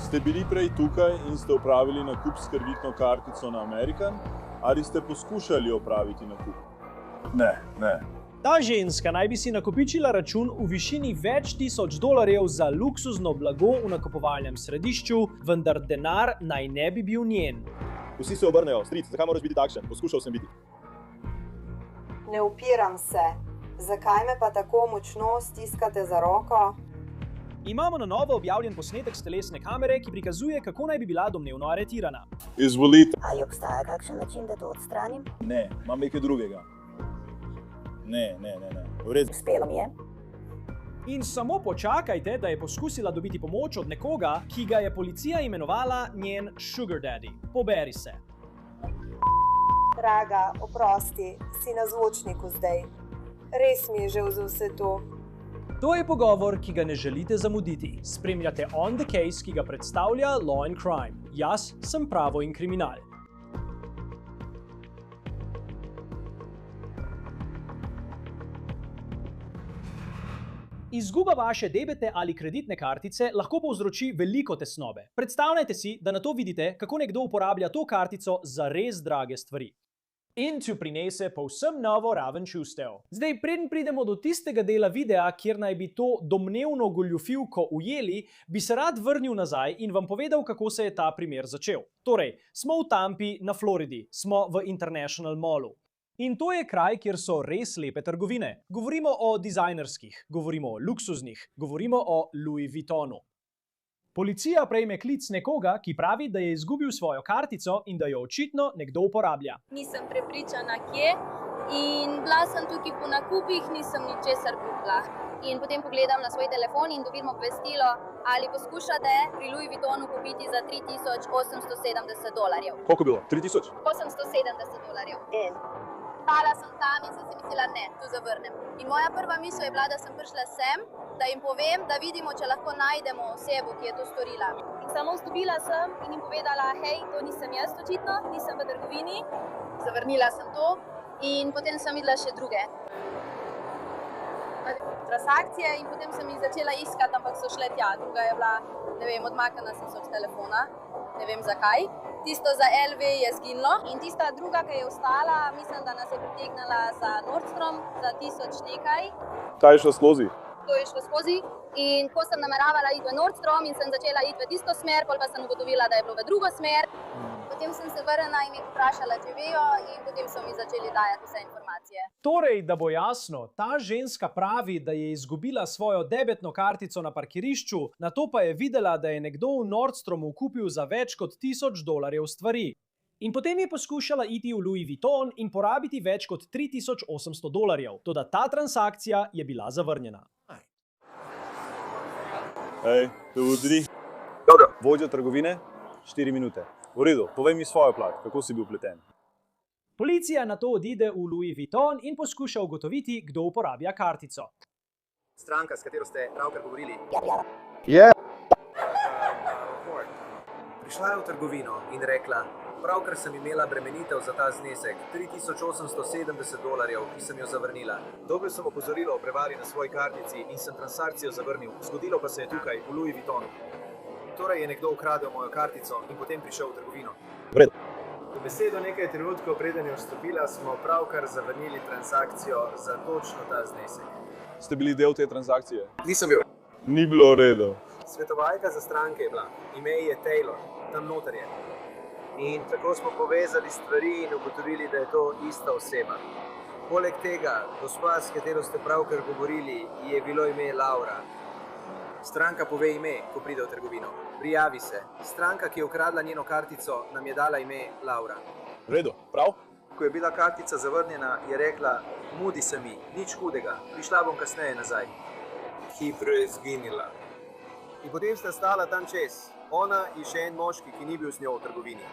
Ste bili prej tukaj in ste opravili nakup s kreditno kartico na American, ali ste poskušali opraviti nakup? Ne. Ta ženska naj bi si nakopičila račun v višini več tisoč dolarjev za luksuzno blago v nakupovalnem središču, vendar denar naj ne bi bil njen. Vsi se obrnejo, stric, zakaj moraš biti takšen? Poskušal sem biti. Ne upiram se. Zakaj me pa tako močno stiskate za roko? Imamo na novo objavljen posnetek s telesne kamere, ki prikazuje, kako naj bi bila domnevno aretirana. Izvolite. Ali obstaja kakšen način, da to odstranim? Ne, imam nekaj drugega. Ne. V redu. Uspelo mi je. In samo počakajte, da je poskusila dobiti pomoč od nekoga, ki ga je policija imenovala njen sugar daddy. Poberi se. Draga, oprosti, si na zvočniku zdaj. Res mi je že za vse to. To je pogovor, ki ga ne želite zamuditi. Spremljate On the Case, ki ga predstavlja Law and Crime. Jaz sem Pravo in kriminal. Izguba vaše debetne ali kreditne kartice lahko povzroči veliko tesnobe. Predstavljajte si, da na to vidite, kako nekdo uporablja to kartico za res drage stvari. In tu prinese povsem novo raven čustev. Zdaj, preden pridemo do tistega dela videa, kjer naj bi to domnevno goljufivko ujeli, bi se rad vrnil nazaj in vam povedal, kako se je ta primer začel. Torej, smo v Tampi na Floridi, smo v International Mallu. In to je kraj, kjer so res lepe trgovine. Govorimo o dizajnerskih, govorimo o luksuznih, govorimo o Louis Vuittonu. Policija prejme klic nekoga, ki pravi, da je izgubil svojo kartico in da jo očitno nekdo uporablja. Nisem prepričana, kje, in bila sem tukaj po nakupih, nisem ničesar kupila. In potem pogledam na svoj telefon in dobim obvestilo, ali poskušate pri Louis Vuittonu kupiti za $3,870. Koliko je bilo? 3000? $870. Stala sem tam in sem si mislila, ne, tu zavrnem. In moja prva misel je bila, da sem prišla sem, da jim povem, da vidimo, če lahko najdemo osebo, ki je to storila. In samo vstopila sem in jim povedala, hej, to nisem jaz očitno, nisem v trgovini. Zavrnila sem to in potem sem videla še druge transakcije in potem sem jih začela iskati, ampak so šle tja. Druga je bila, ne vem, odmaknjena sem se od telefona, ne vem zakaj. Tisto za LV je zginilo in tista druga, ki je ostala, mislim, da nas je pritegnila za Nordstrom, za 1000 nekaj. Kaj je šlo skozi? To je šlo skozi in ko sem nameravala iti v Nordstrom in sem začela iti v tisto smer, potem pa sem ugotovila, da je bilo v drugo smer. Potem sem se vrnila in jih vprašala, če vejo, in potem so mi začeli dajati vse informacije. Torej, da bo jasno, ta ženska pravi, da je izgubila svojo debetno kartico na parkirišču, nato pa je videla, da je nekdo v Nordstromu kupil za več kot $1000 stvari. In potem je poskušala iti v Louis Vuitton in porabiti več kot $3800. Toda ta transakcija je bila zavrnjena. Hej, to udri. Dobro. Vodja trgovine, 4 minute. V redu, povej mi svojo plat, kako si bil vpleten. Policija nato odide v Louis Vuitton in poskuša ugotoviti, kdo uporablja kartico. Stranka, s katero ste pravkar govorili, Je. prišla je v trgovino in rekla, pravkar sem imela bremenitev za ta znesek, $3870, ki sem jo zavrnila. Dobil sem opozorilo o prevari na svoji kartici in sem transakcijo zavrnil. Zgodilo pa se je tukaj, v Louis Vuittonu. Torej je nekdo ukradel mojo kartico in potem prišel v trgovino. Vred. V besedo nekaj trenutkov, preden je vstopila, smo pravkar zavrnili transakcijo za točno ta znesek. Ste bili del te transakcije? Nisem bil. Ni bilo redo. Svetovalka za stranke je bila. Ime je Taylor, tam noter je. In tako smo povezali stvari in ugotovili, da je to ista oseba. Poleg tega, gospa, s katero ste pravkar govorili, je bilo ime Laura. Stranka pove ime, ko pride v trgovino. Prijavi se. Stranka, ki je ukradla njeno kartico, nam je dala ime Laura. V redu, prav? Ko je bila kartica zavrnjena, je rekla, mudi se mi, nič hudega, prišla bom kasneje nazaj. Hitro je izginila. In potem sta stala tam čez, ona in še en moški, ki ni bil z njo v trgovini.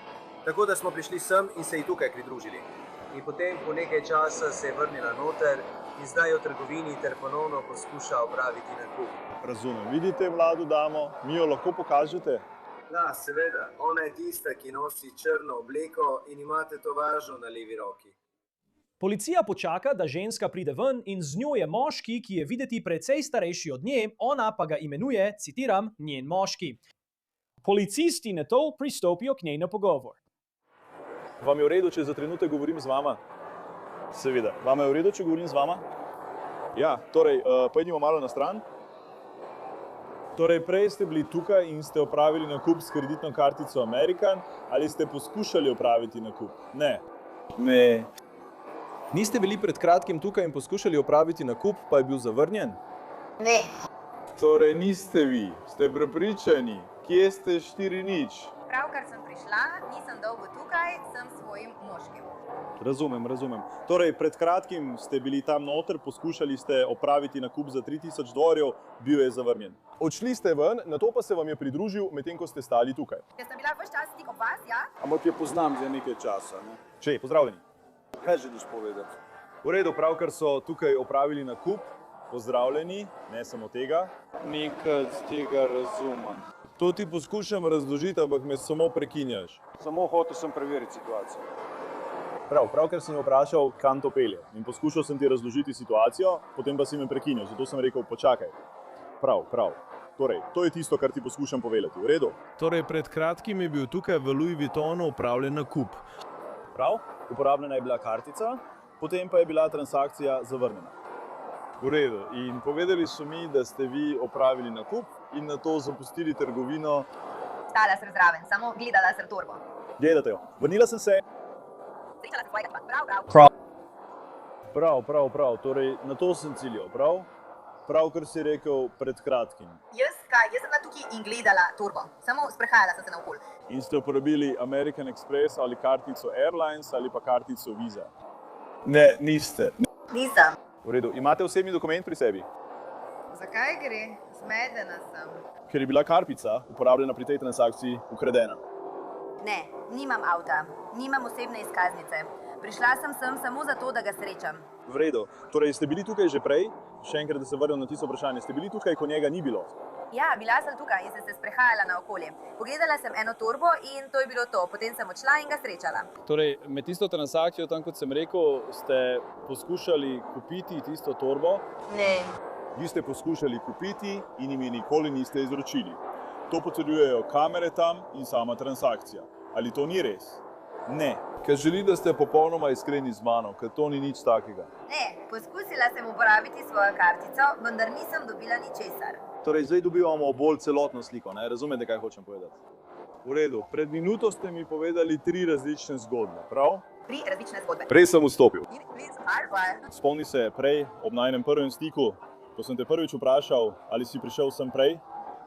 Tako da smo prišli sem in se ji tukaj pridružili. In potem po nekaj časa se je vrnila noter in zdaj je v trgovini ter ponovno poskuša opraviti nakup. Razumem. Vidite mlado damo? Mi jo lahko pokažete? Da, seveda. Ona je tista, ki nosi črno obleko in ima tetovažo na levi roki. Policija počaka, da ženska pride ven in z njo je moški, ki je videti precej starejši od nje, ona pa ga imenuje, citiram, njen moški. Policisti nato pristopijo k njej na pogovor. Vam je v redu, če za trenutek govorim z vama? Seveda. Vam je v redu, če govorim z vama? Ja, torej, pojdimo malo na stran. Torej, prej ste bili tukaj in ste opravili nakup s kreditno kartico American, ali ste poskušali opraviti nakup? Ne. Ne. Niste bili pred kratkim tukaj in poskušali opraviti nakup, pa je bil zavrnjen? Ne. Torej, niste vi. Ste prepričani? Kje ste 4:0? Pravkar sem prišla, nisem dolgo tukaj, sem s svojim moškim. Razumem. Torej, pred kratkim ste bili tam noter, poskušali ste opraviti nakup za $3000, bil je zavrnjen. Odšli ste ven, nato pa se vam je pridružil, medtem ko ste stali tukaj. Jaz sem bila ves čas tik ob vas, ja? Ampak te poznam že nekaj časa. Ne? Če, pozdravljeni. Kaj želiš povedati? V redu, pravkar so tukaj opravili nakup, pozdravljeni, ne samo tega. Nekaj z tega razumem. To ti poskušam razložiti, ampak me samo prekinjaš. Samo hotel sem preveriti situacijo. Pravkar sem jo vprašal, kam to pelje. In poskušal sem ti razložiti situacijo, potem pa si me prekinjal, zato sem rekel, počakaj. Prav. Torej, to je tisto, kar ti poskušam povedati. V redu? Torej, pred kratkim je bil tukaj v Louis Vuittonu upravljen nakup. Prav, uporabljena je bila kartica, potem pa je bila transakcija zavrnjena. V redu. In povedali so mi, da ste vi opravili nakup in nato zapustili trgovino. Stala sem zraven, samo gledala sem torbo. Gledate jo. Vrnila sem se. Srečala sem svojega tipa. Prav. Torej, na to sem ciljal, prav? Prav, kar si rekel pred kratkim. Jaz sem bila tukaj in gledala torbo. Samo sprehajala sem se naokoli. In ste uporabili American Express ali kartico Airlines ali pa kartico Visa? Ne, niste. Nisem. V redu. Imate osebni dokument pri sebi? Zakaj gre? Zmedena sem. Ker je bila kartica uporabljena pri tej transakciji ukradena. Ne, nimam avta, nimam osebne izkaznice. Prišla sem samo zato, da ga srečam. V redu. Torej, ste bili tukaj že prej? Še enkrat, da se vrnem na tisto vprašanje. Ste bili tukaj, ko njega ni bilo? Ja, bila sem tukaj in sem se sprehajala naokoli. Pogledala sem eno torbo in to je bilo to. Potem sem odšla in ga srečala. Torej, med tisto transakcijo, tam kot sem rekel, ste poskušali kupiti tisto torbo? Ne. Vi ste poskušali kupiti in jim nikoli niste izročili. To potrjujejo kamere tam in sama transakcija. Ali to ni res? Ne. Ker želi, da ste popolnoma iskreni z mano, ker to ni nič takega. Ne, poskusila sem uporabiti svojo kartico, vendar nisem dobila ničesar. Torej, zdaj dobivamo bolj celotno sliko, ne? Razumete, kaj hočem povedati? V redu. Pred minuto ste mi povedali 3 različne zgodbe, prav? 3 različne zgodbe. Prej sem vstopil. Spomni se prej, ob najnem prvem stiku, ko sem te prvič vprašal, ali si prišel sem prej,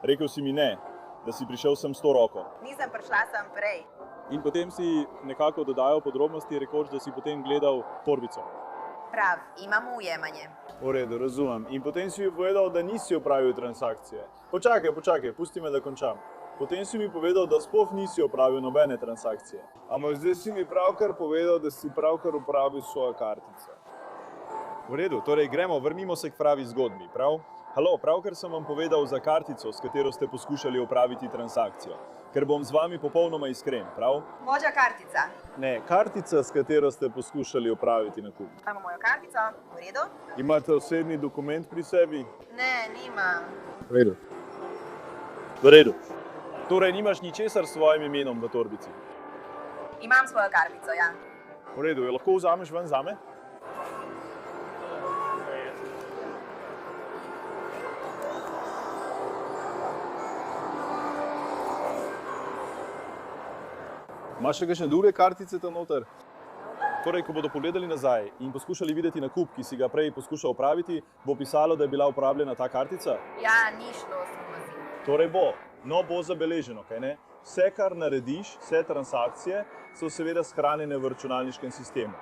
rekel si mi ne, da si prišel sem s to roko. Nisem prišla sem prej. In potem si nekako dodajal podrobnosti, rekoč, da si potem gledal torbico. Prav, imam ujemanje. V redu, razumem. In potem si mi povedal, da nisi opravil transakcije. Počakaj, pusti me, da končam. Potem si mi povedal, da sploh nisi opravil nobene transakcije. Ampak zdaj si mi pravkar povedal, da si pravkar uporabil svojo kartico. V redu, torej vrnimo se k pravi zgodbi, prav? Halo, pravkar sem vam povedal za kartico, s katero ste poskušali opraviti transakcijo. Ker bom z vami popolnoma iskren, prav? Moja kartica. Ne, kartica, s katero ste poskušali opraviti nakup. Imamo mojo kartico, v redu? Imate osebni dokument pri sebi? Ne, nimam. V redu. Torej, nimaš ničesar s svojim imenom v torbici? Imam svojo kartico, ja. V redu, jo lahko vzameš ven zame? Imaš še kakšne druge kartice tam noter? Torej, ko bodo pogledali nazaj in poskušali videti nakup, ki si ga prej poskušal opraviti, bo pisalo, da je bila uporabljena ta kartica? Ja, ni šlo skozi. Torej bo. No, bo zabeleženo, kaj ne? Vse, kar narediš, vse transakcije, so seveda shranjene v računalniškem sistemu.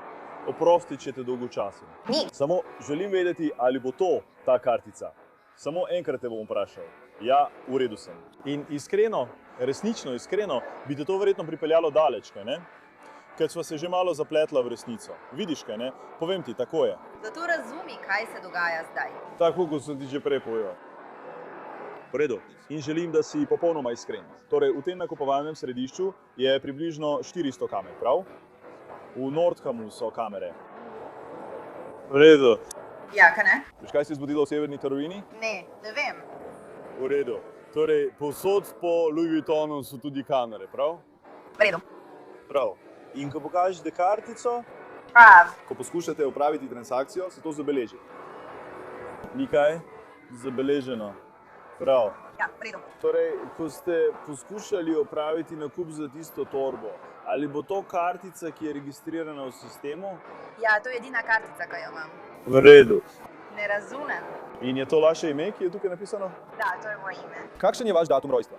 Oprosti, če te dolgočasim. Ni. Samo želim vedeti, ali bo to ta kartica. Samo enkrat te bom vprašal. Ja, v redu sem. In iskreno, resnično iskreno, bi te to verjetno pripeljalo daleč, kaj ne? Ker sva se že malo zapletla v resnico. Vidiš, kaj ne? Povem ti, tako je. Zato razumi, kaj se dogaja zdaj. Tako, kot sem ti že prej povedal. V redu. In želim, da si popolnoma iskren. Torej, v tem nakupovalnem središču je približno 400 kamer, prav? V Nordhamu so kamere. V redu. Ja, kaj ne? Veš, kaj se je zgodilo v Severni Karolini? Ne vem. V redu. Torej, povsod po Louis Vuittonu so tudi kamere, prav? V redu. Prav. In ko pokažete kartico, Prav. ko poskušate opraviti transakcijo, se to zabeleži. Nikaj zabeleženo. Prav. Ja, v redu. Torej, ko ste poskušali opraviti nakup za tisto torbo, ali bo to kartica, ki je registrirana v sistemu? Ja, to je edina kartica, ki jo imam. V redu. Ne razumem. In je to vaše ime, ki je tukaj napisano? Da, to je moje ime. Kakšen je vaš datum rojstva?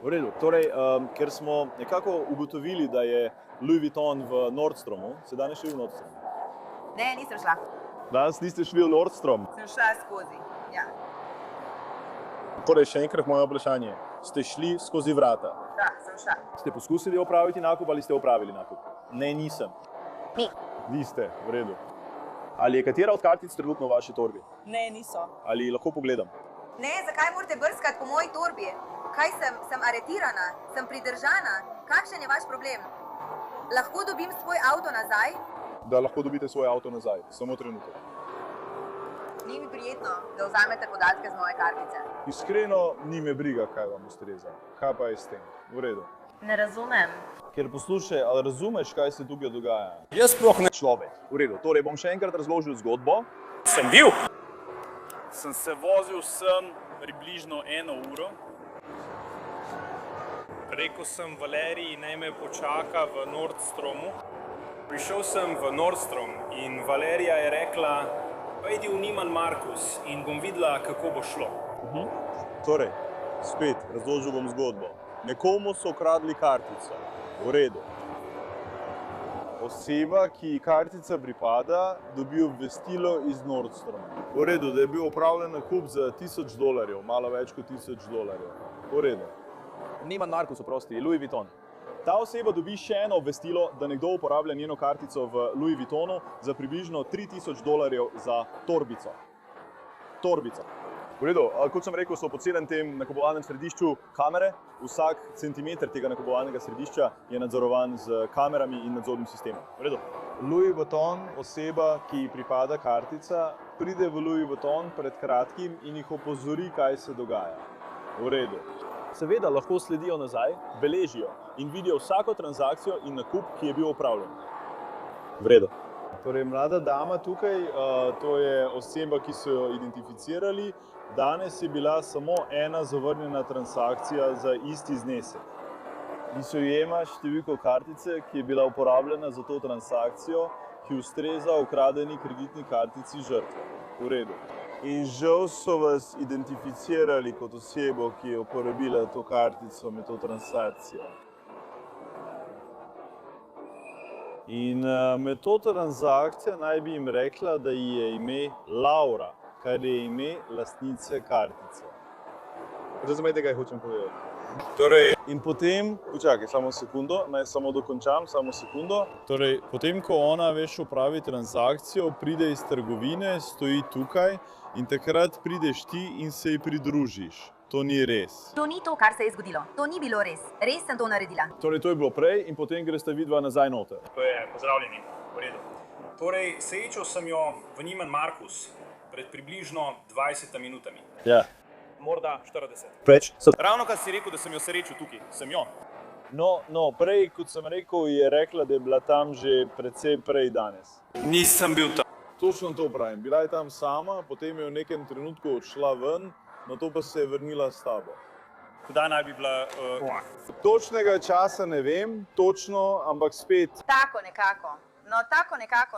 V redu. Torej, ker smo nekako ugotovili, da je Louis Vuitton v Nordstromu, se danes šli v Nordstrom? Ne, nisem šla. Danes niste šli v Nordstrom. Sem šla skozi. Ja. Torej, še enkrat moje vprašanje. Ste šli skozi vrata? Da, sem šla. Ste poskusili opraviti nakup ali ste opravili nakup? Ne, nisem. Ni. Vi ste, v redu. Ali je katera od kartic trenutno v vaši torbi? Ne, niso. Ali lahko pogledam? Ne, zakaj morate brskati po moji torbi? Kaj sem? Sem aretirana? Sem pridržana? Kakšen je vaš problem? Lahko dobim svoj avto nazaj? Da lahko dobite svoj avto nazaj, samo trenutek. Ni mi prijetno, da vzamete podatke z moje kartice. Iskreno, ni me briga, kaj vam ustreza. Kaj pa je s tem? V redu. Ne razumem. Ker poslušaj, ali razumeš, kaj se tukaj dogaja? Jaz sploh ne. Človek. V redu. Torej, bom še enkrat razložil zgodbo. Sem bil. Sem se vozil sem približno 1 uro. Rekel sem Valeriji, naj me počaka v Nordstromu. Prišel sem v Nordstrom in Valerija je rekla, pojdi v Neiman Marcus in bom videla, kako bo šlo. Torej, spet razložil bom zgodbo. Nekomu so ukradli kartico. V redu. Oseba, ki ji kartica pripada, dobi obvestilo iz Nordstroma. V redu, da je bil opravljen nakup za $1000, malo več kot $1000. V redu. Neiman Marcus, oprosti, Louis Vuitton. Ta oseba dobi še eno obvestilo, da nekdo uporablja njeno kartico v Louis Vuittonu za približno $3000 za torbico. Torbico. V redu, kot sem rekel, so po celem tem nakupovalnem središču kamere. Vsak centimeter tega nakupovalnega središča je nadzorovan z kamerami in nadzornim sistemom. V redu. Louis Vuitton, oseba, ki ji pripada kartica, pride v Louis Vuitton pred kratkim in jih opozori, kaj se dogaja. V redu. Seveda lahko sledijo nazaj, beležijo in vidijo vsako transakcijo in nakup, ki je bil opravljen. V redu. Torej, mlada dama tukaj, to je oseba, ki so jo identificirali. Danes je bila samo ena zavrnjena transakcija za isti znesek. Izjema številko kartice, ki je bila uporabljena za to transakcijo, ki ustreza ukradeni kreditni kartici žrtve. V redu. In žal so vas identificirali kot osebo, ki je uporabila to kartico med to transakcijo. In med to transakcijo naj bi jim rekla, da ji je ime Laura, kar je ime lastnice kartice. Razumete, kaj hočem povedati? Torej, In potem, počakaj, samo sekundo, naj samo dokončam, samo sekundo. Torej, potem, ko ona, veš, opravi transakcijo, pride iz trgovine, stoji tukaj in takrat prideš ti in se ji pridružiš. To ni res. To ni to, kar se je zgodilo. To ni bilo res. Res sem to naredila. Torej, to je bilo prej in potem gresta vidva nazaj noter. To je pozdravljeni, v redu. Torej, srečal sem jo v Neiman Marcus pred približno 20 minutami. Ja. Morda 40. Preč? Ravno kar si rekel, da sem jo srečal tukaj, sem jo. No, prej, kot sem rekel, je rekla, da je bila tam že precej prej danes. Nisem bil tam. Točno to pravim. Bila je tam sama, potem je v nekem trenutku odšla ven, nato pa se je vrnila s tabo. Kdaj naj bi bila... Točnega časa ne vem, točno, ampak spet. Tako nekako.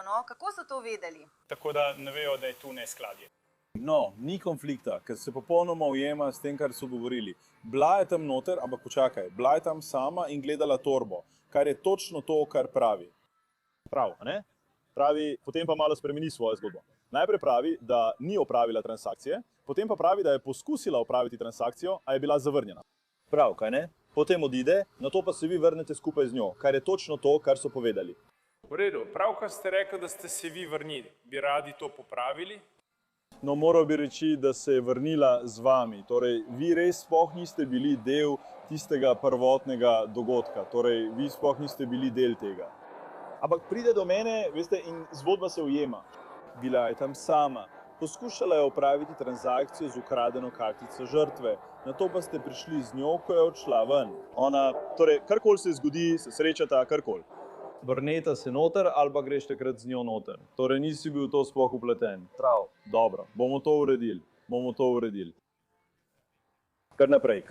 No, kako so to vedeli? Tako da ne vejo, da je tu neskladje. No, ni konflikta, ker se popolnoma ujema s tem, kar so govorili. Bila je tam noter, ampak počakaj, bila je tam sama in gledala torbo, kar je točno to, kar pravi. Prav, ne? Pravi, potem pa malo spremeni svojo zgodbo. Najprej pravi, da ni opravila transakcije, potem pa pravi, da je poskusila opraviti transakcijo, a je bila zavrnjena. Prav, kaj ne? Potem odide, nato pa se vi vrnete skupaj z njo, kar je točno to, kar so povedali. V redu, pravkar ste rekli, da ste se vi vrnili. Bi radi to popravili? No, moral bi reči, da se je vrnila z vami. Torej, vi res sploh niste bili del tistega prvotnega dogodka. Torej, vi sploh niste bili del tega. Ampak pride do mene, veste, in zgodba se ujema. Bila je tam sama. Poskušala je opraviti transakcijo z ukradeno kartico žrtve, nato pa ste prišli z njo, ko je odšla ven. Torej, karkoli se zgodi, se srečata, karkoli. Vrneta se noter ali pa greš takrat z njo noter. Torej, nisi bil v to sploh vpleten. Prav. Dobro, bomo to uredili. Kar naprej.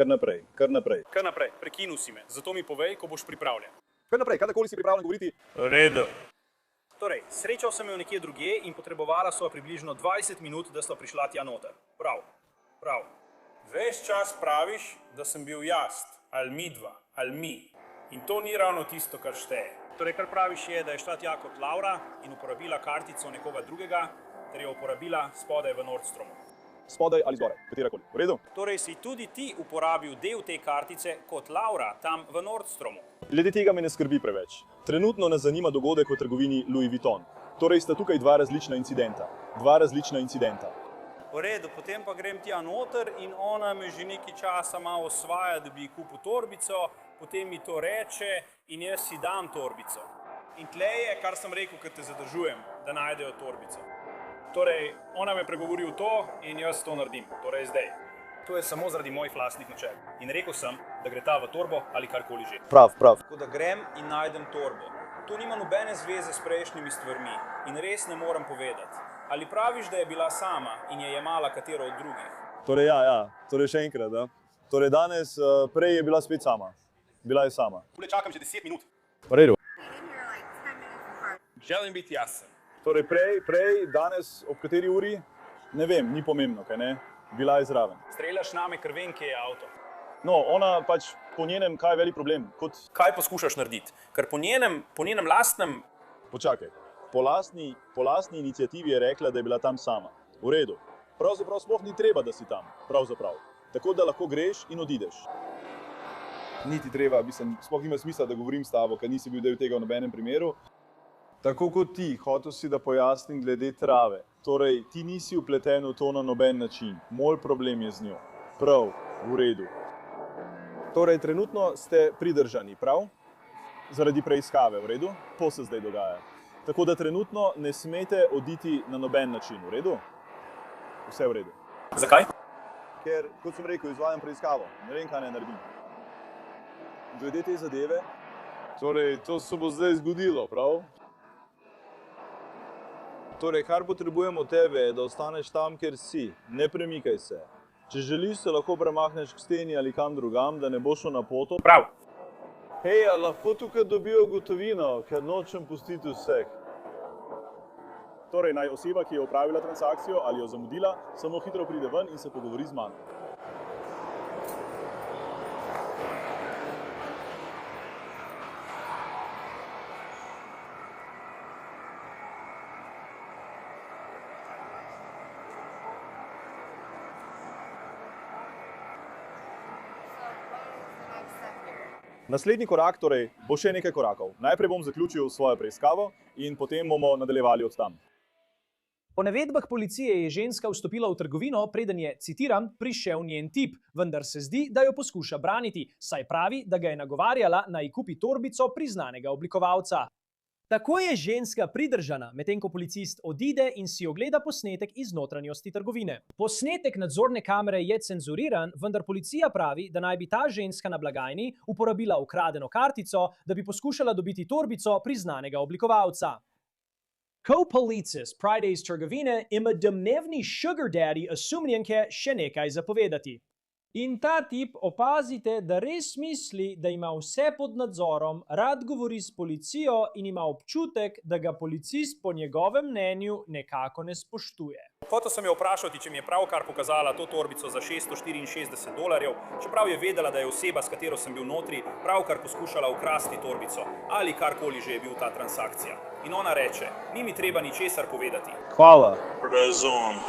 Prekinil si me, zato mi povej, ko boš pripravljen. Kar naprej, kadarkoli si pripravljen govoriti. Redo. Torej, srečal sem jo nekje drugje in potrebovala sva približno 20 minut, da sva prišla tja noter. Prav. Ves čas praviš, da sem bil jaz, ali midva, ali mi. In to ni ravno tisto, kar šteje. Torej, kar praviš je, da je šla tja kot Laura in uporabila kartico nekoga drugega, ter jo uporabila spodaj v Nordstromu. Spodaj ali zgoraj, katerakoli. V redu? Torej, si tudi ti uporabil del te kartice kot Laura tam v Nordstromu. Glede tega me ne skrbi preveč. Trenutno nas zanima dogodek v trgovini Louis Vuitton. Torej sta tukaj dva različna incidenta. V redu, potem pa grem tja noter in ona me že nekaj časa malo osvaja, da bi kupil torbico, potem mi to reče in jaz si dam torbico. In tle je, kar sem rekel, ker te zadržujem, da najdejo torbico. Torej, ona me pregovori v to in jaz to naredim, torej zdaj. To je samo zaradi mojih lastnih načel. In rekel sem, da gre ta v torbo ali karkoli že. Prav. Tako da grem in najdem torbo. To nima nobene zveze s prejšnjimi stvarmi in res ne morem povedati. Ali praviš, da je bila sama in je jemala katero od drugih? Torej torej še enkrat, da. Torej danes, prej je bila spet sama. Bila je sama. Tule čakam že 10 minut. V redu. Želim biti jasen. Torej prej, danes, ob kateri uri? Ne vem, ni pomembno, kaj ne? Bila je zraven. Streljaš name, ker vem, kje je avto. No, ona pač po njenem, kaj je velik problem? Kaj poskušaš narediti? Ker po njenem lastnem... Počakaj. Po lastni iniciativi je rekla, da je bila tam sama. V redu. Pravzaprav sploh ni treba, da si tam. Pravzaprav. Tako da lahko greš in odideš. Niti treba, sploh nima smisla, da govorim s tabo, ker nisi bil del tega v nobenem primeru. Tako kot ti, hotel si, da pojasnim glede trave. Torej, ti nisi vpleten v to na noben način. Moj problem je z njo. Prav, v redu. Torej, trenutno ste pridržani, prav? Zaradi preiskave, v redu? To se zdaj dogaja. Tako da trenutno ne smete oditi na noben način, v redu? Vse v redu. Zakaj? Ker, kot sem rekel, izvajam preiskavo. Ne vem, kaj naj naredim. Glede te zadeve, torej, to se bo zdaj zgodilo, prav? Torej, kar potrebujem od tebe je, da ostaneš tam, kjer si. Ne premikaj se. Če želiš, se lahko premahneš k steni ali kam drugam, da ne boš šel na poto. Prav. Hej, a lahko tukaj dobijo gotovino, ker nočem pustiti vseh. Torej, naj oseba, ki je opravila transakcijo ali jo zamudila, samo hitro pride ven in se pogovori z mano. Naslednji korak torej bo še nekaj korakov. Najprej bom zaključil svojo preiskavo in potem bomo nadaljevali od tam. Po navedbah policije je ženska vstopila v trgovino, preden je, citiram, prišel njen tip, vendar se zdi, da jo poskuša braniti, saj pravi, da ga je nagovarjala, naj kupi torbico priznanega oblikovalca. Tako je ženska pridržana, medtem ko policist odide in si ogleda posnetek iz notranjosti trgovine. Posnetek nadzorne kamere je cenzuriran, vendar policija pravi, da naj bi ta ženska na blagajni uporabila ukradeno kartico, da bi poskušala dobiti torbico priznanega oblikovalca. Ko policija z Pride iz trgovine ima domnevni sugar daddy osumljenke še nekaj zapovedati. In ta tip, opazite, da res misli, da ima vse pod nadzorom, rad govori s policijo in ima občutek, da ga policist po njegovem mnenju nekako ne spoštuje. Hotel sem jo vprašati, če mi je pravkar pokazala to torbico za $664, čeprav je vedela, da je oseba, s katero sem bil notri, pravkar poskušala ukrasti torbico ali karkoli že je bil ta transakcija. In ona reče, ni mi treba ničesar povedati. Hvala. Razum.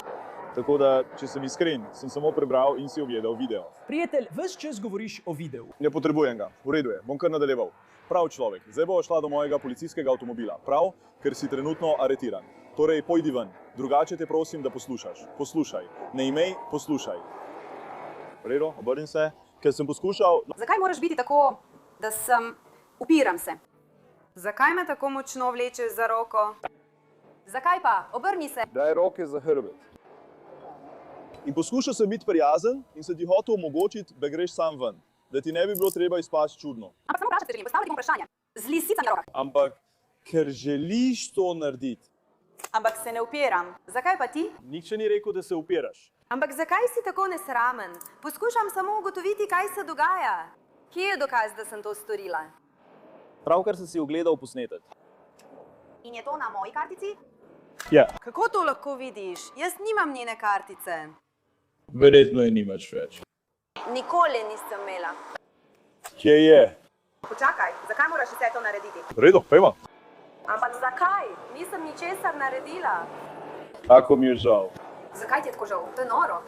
Tako da, če sem iskren, sem samo prebral in si ogledal video. Prijatelj, ves čas govoriš o videu. Ne potrebujem ga, v redu je, bom kar nadaljeval. Prav človek, zdaj bo šla do mojega policijskega avtomobila, prav, ker si trenutno aretiran. Torej, pojdi ven, drugače te prosim, da poslušaš. Poslušaj, ne imej, poslušaj. V redu, obrnim se, ker sem poskušal... Zakaj moraš biti tako, da upiram se? Zakaj me tako močno vlečeš za roko? Zakaj pa? Obrni se. Daj roke za hrbet. In poskušal sem biti prijazen in se ti hotel omogočiti, da greš sam ven, da ti ne bi bilo treba izpasti čudno. Ampak samo vprašati želim, postaviti bom vprašanje. Z lisicami na rokah. Ampak ker želiš to narediti. Ampak se ne upiram. Zakaj pa ti? Nihče ni rekel, da se upiraš. Ampak zakaj si tako nesramen? Poskušam samo ugotoviti, kaj se dogaja. Kje je dokaz, da sem to storila? Pravkar sem si ogledal posnetek. In je to na moji kartici? Ja. Kako to lahko vidiš? Jaz nimam njene kartice. Verjetno je nimaš več. Nikoli nisem imela. Kje je? Počakaj, zakaj moraš vse to narediti? V redu, pojma. Ampak zakaj? Nisem ničesar naredila. Tako mi je žal. Zakaj ti je tako žal? To je noro.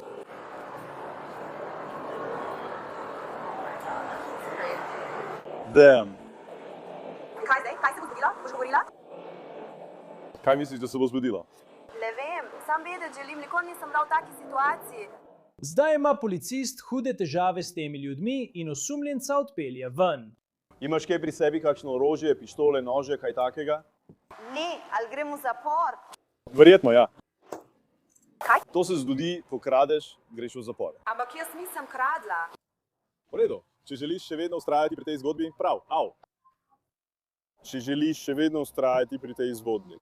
Damn. Kaj zdaj? Kaj se bo zgodilo? Boš govorila? Kaj misliš, da se bo zgodilo? Ne vem, sam vedeti želim, nikoli nisem bila v taki situaciji. Zdaj ima policist hude težave s temi ljudmi in osumljenca odpelje ven. Imaš kaj pri sebi, kakšno orožje, pištole, nože, kaj takega? Ne, ali grem v zapor? Verjetno, ja. Kaj? To se zgodi, ko kradeš, greš v zapor. Ampak jaz nisem kradla. V redu. Če želiš še vedno vztrajati pri tej zgodbi, prav. Au. Če želiš še vedno vztrajati pri tej zgodbi.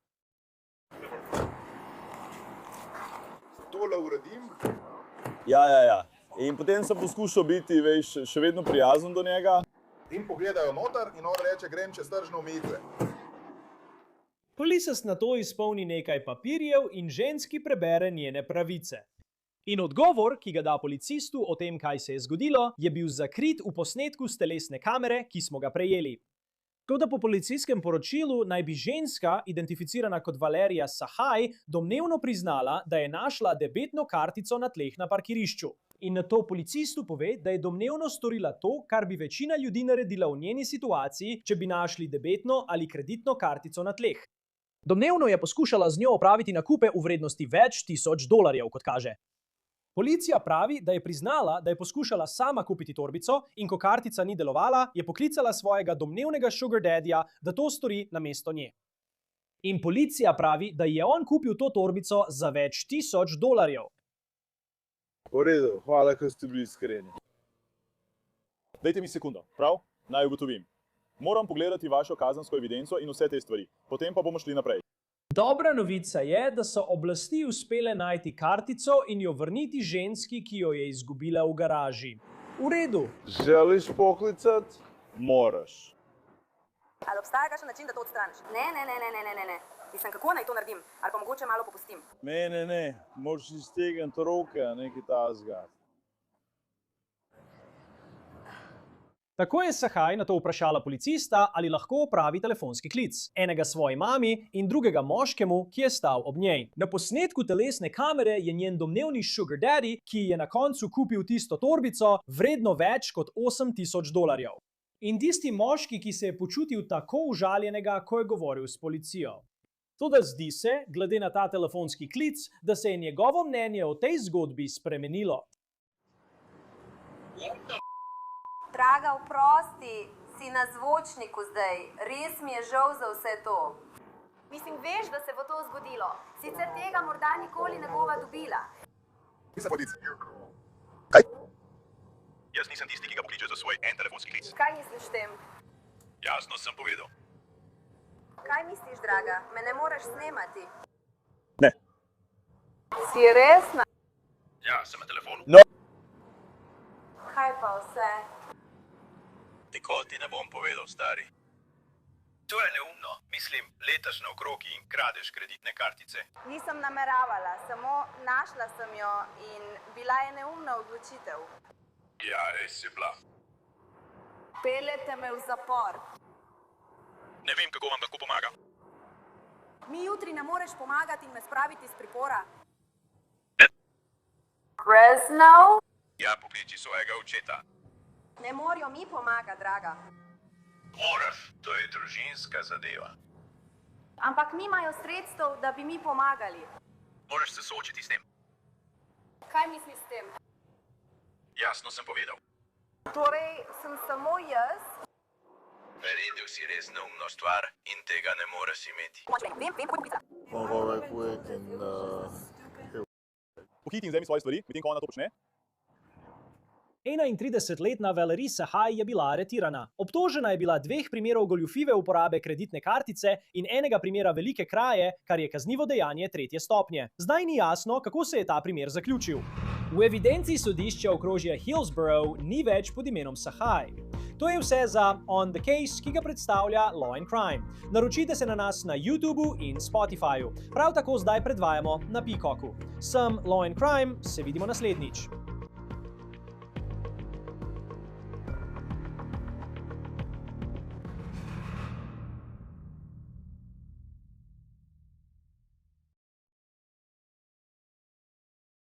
Tole uredim. Ja. In potem sem poskušal biti, veš, še vedno prijazen do njega. In pogledajo noter in on reče, grem čez tržne omejitve. Policist nato izpolni nekaj papirjev in ženski prebere njene pravice. In odgovor, ki ga da policistu o tem, kaj se je zgodilo, je bil zakrit v posnetku s telesne kamere, ki smo ga prejeli. Toda po policijskem poročilu naj bi ženska, identificirana kot Valerija Sahaj, domnevno priznala, da je našla debetno kartico na tleh na parkirišču. In nato policistu pove, da je domnevno storila to, kar bi večina ljudi naredila v njeni situaciji, če bi našli debetno ali kreditno kartico na tleh. Domnevno je poskušala z njo opraviti nakupe v vrednosti več tisoč dolarjev, kot kaže. Policija pravi, da je priznala, da je poskušala sama kupiti torbico in ko kartica ni delovala, je poklicala svojega domnevnega sugar daddyja, da to stori namesto nje. In policija pravi, da je on kupil to torbico za več tisoč dolarjev. V redu, hvala, ker ste bili iskreni. Dajte mi sekundo, prav? Naj ugotovim. Moram pogledati vašo kazensko evidenco in vse te stvari. Potem pa bomo šli naprej. Dobra novica je, da so oblasti uspele najti kartico in jo vrniti ženski, ki jo je izgubila v garaži. V redu. Želiš poklicati? Moraš. Ali obstaja kakšen način, da to odstraniš? Ne. Mislim, kako naj to naredim? Ali pa mogoče malo popustim? Ne. Moraš iztegniti roke, nekaj tasga. Tako je Sahaj nato vprašala policista, ali lahko opravi telefonski klic. Enega svoji mami in drugega moškemu, ki je stal ob njej. Na posnetku telesne kamere je njen domnevni sugar daddy, ki je na koncu kupil tisto torbico, vredno več kot $8,000. In tisti moški, ki se je počutil tako užaljenega, ko je govoril s policijo. Toda zdi se, glede na ta telefonski klic, da se je njegovo mnenje o tej zgodbi spremenilo. Draga, oprosti, si na zvočniku zdaj. Res mi je žal za vse to. Mislim, veš, da se bo to zgodilo. Sicer tega morda nikoli ne bova dobila. Nisem podic. Kaj? Jaz nisem tisti, ki ga pokliče za svoj en telefonski klic. Kaj misliš tem? Jasno sem povedal. Kaj misliš, draga? Me ne moreš snemati? Ne. Si resna? Ja, sem na telefonu. No. Kaj pa vse? Nikoli ti ne bom povedal, stari. To je neumno. Mislim, letaš naokrog in kradeš kreditne kartice. Nisem nameravala, samo našla sem jo in bila je neumna odločitev. Ja, res je bila. Peljete me v zapor. Ne vem, kako vam lahko pomagam. Mi jutri ne moreš pomagati in me spraviti iz pripora. Reznov? Ja, pokliči svojega očeta. Ne morajo mi pomagati, draga. Moraš, to je družinska zadeva. Ampak nimajo sredstev, da bi mi pomagali. Moraš se soočiti s tem. Kaj misliš s tem? Jasno sem povedal. Torej, sem samo jaz? Naredil si res neumno stvar in tega ne moreš imeti. Vem, kako je kupica. pohiti in vzemi svoje stvari, medtem ko ona to počne. 31-letna Valerie Sahaj je bila aretirana. Obtožena je bila 2 primerov goljufive uporabe kreditne kartice in enega primera velike kraje, kar je kaznivo dejanje 3. stopnje. Zdaj ni jasno, kako se je ta primer zaključil. V evidenci sodišča okrožja Hillsborough ni več pod imenom Sahaj. To je vse za On the Case, ki ga predstavlja Law and Crime. Naročite se na nas na YouTubu in Spotifyju. Prav tako zdaj predvajamo na Peacocku. Sem Law and Crime, se vidimo naslednjič.